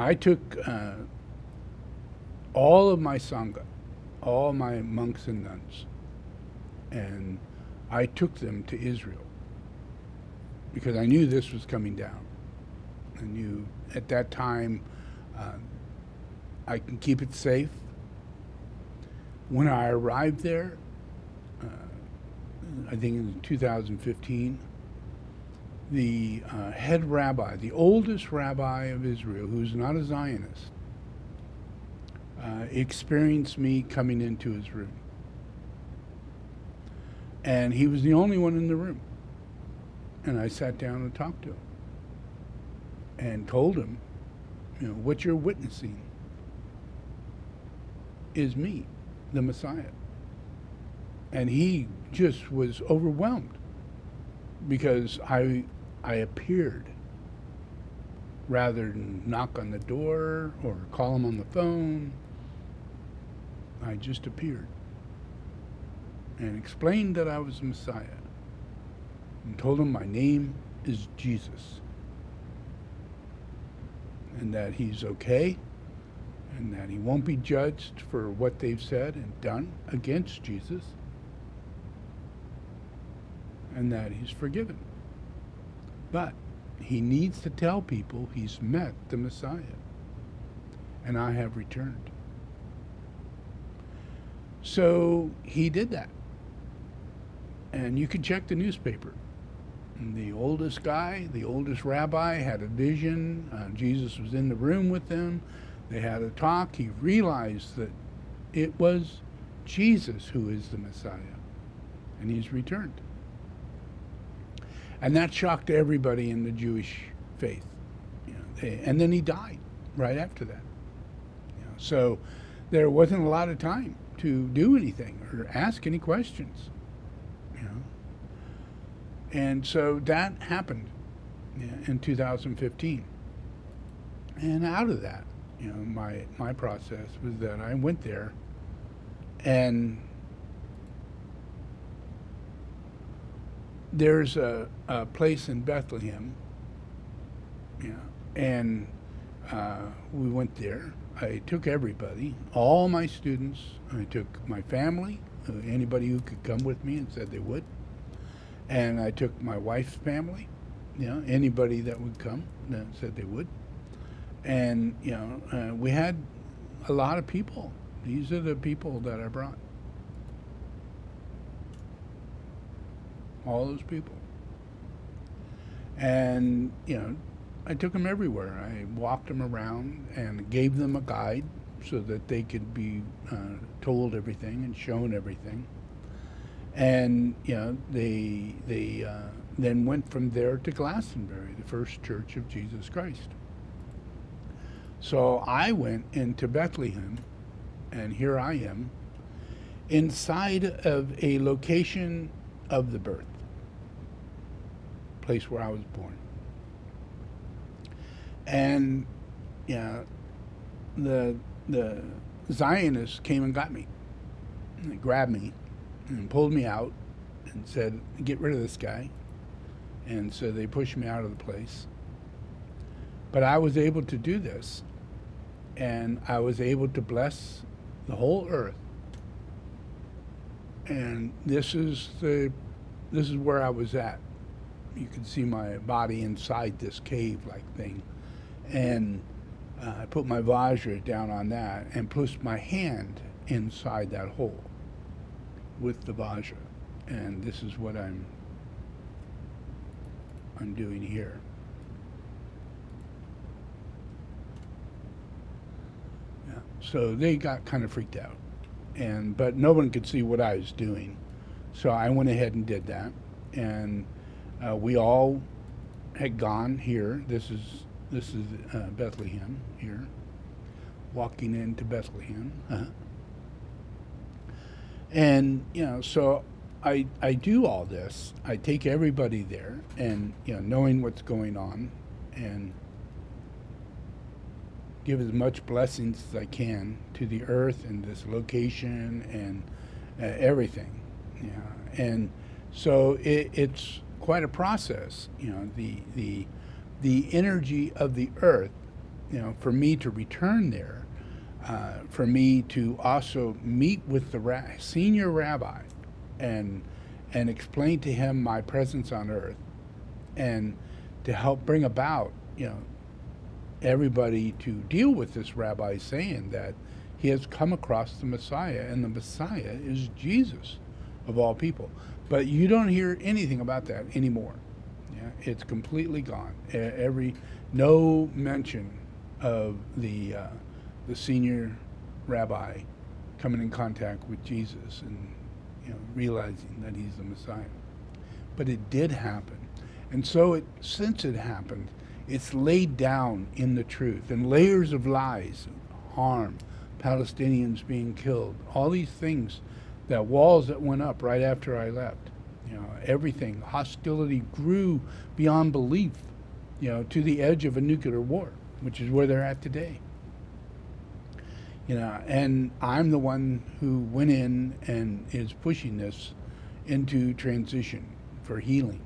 I took all of my Sangha, all my monks and nuns, and I took them to Israel because I knew this was coming down. I knew at that time uh, I can keep it safe. When I arrived there, uh, I think in 2015, the head rabbi, the oldest rabbi of Israel, who's not a Zionist, experienced me coming into his room. And he was the only one in the room. And I sat down and talked to him and told him, what you're witnessing is me, the Messiah. And he just was overwhelmed because I appeared rather than knock on the door or call him on the phone. I just appeared and explained that I was the Messiah and told him my name is Jesus and that he's okay and that he won't be judged for what they've said and done against Jesus and that he's forgiven. But he needs to tell people he's met the Messiah and I have returned. So he did that. And you can check the newspaper. And the oldest guy, the oldest rabbi, had a vision. Jesus was in the room with them. They had a talk. He realized that it was Jesus who is the Messiah. And he's returned. And that shocked everybody in the Jewish faith. And then he died right after that. So there wasn't a lot of time to do anything or ask any questions. And so that happened in 2015. And out of that, my process was that I went there and there's a place in Bethlehem, and we went there. I took everybody, all my students. I took my family, anybody who could come with me and said they would. And I took my wife's family, anybody that would come that said they would. And, we had a lot of people. These are the people that I brought. All those people. And, I took them everywhere. I walked them around and gave them a guide so that they could be told everything and shown everything. And they then went from there to Glastonbury, the First Church of Jesus Christ. So I went into Bethlehem, and here I am, inside of a location of the birth, place where I was born. And the Zionists came and got me, and they grabbed me and pulled me out and said, get rid of this guy. And so they pushed me out of the place. But I was able to do this, and I was able to bless the whole earth. And this is where I was at. You can see my body inside this cave-like thing. And I put my Vajra down on that and pushed my hand inside that hole with the Vajra. And this is what I'm doing here. Yeah. So they got kind of freaked out, but no one could see what I was doing. So I went ahead and did that, and we all had gone here. This is Bethlehem here, walking into Bethlehem. And, so I do all this. I take everybody there and, knowing what's going on, and give as much blessings as I can to the earth and this location and everything. And so it's quite a process. The energy of the earth for me to return there, for me to also meet with the senior rabbi and explain to him my presence on earth, and to help bring about, everybody to deal with this rabbi saying that he has come across the Messiah, and the Messiah is Jesus of all people. But you don't hear anything about that anymore. Yeah, it's completely gone. No mention of the senior rabbi coming in contact with Jesus and realizing that he's the Messiah. But it did happen, and so since it happened, it's laid down in the truth, and layers of lies, harm, Palestinians being killed, all these things, that walls that went up right after I left, everything, hostility grew beyond belief, to the edge of a nuclear war, which is where they're at today. And I'm the one who went in and is pushing this into transition for healing.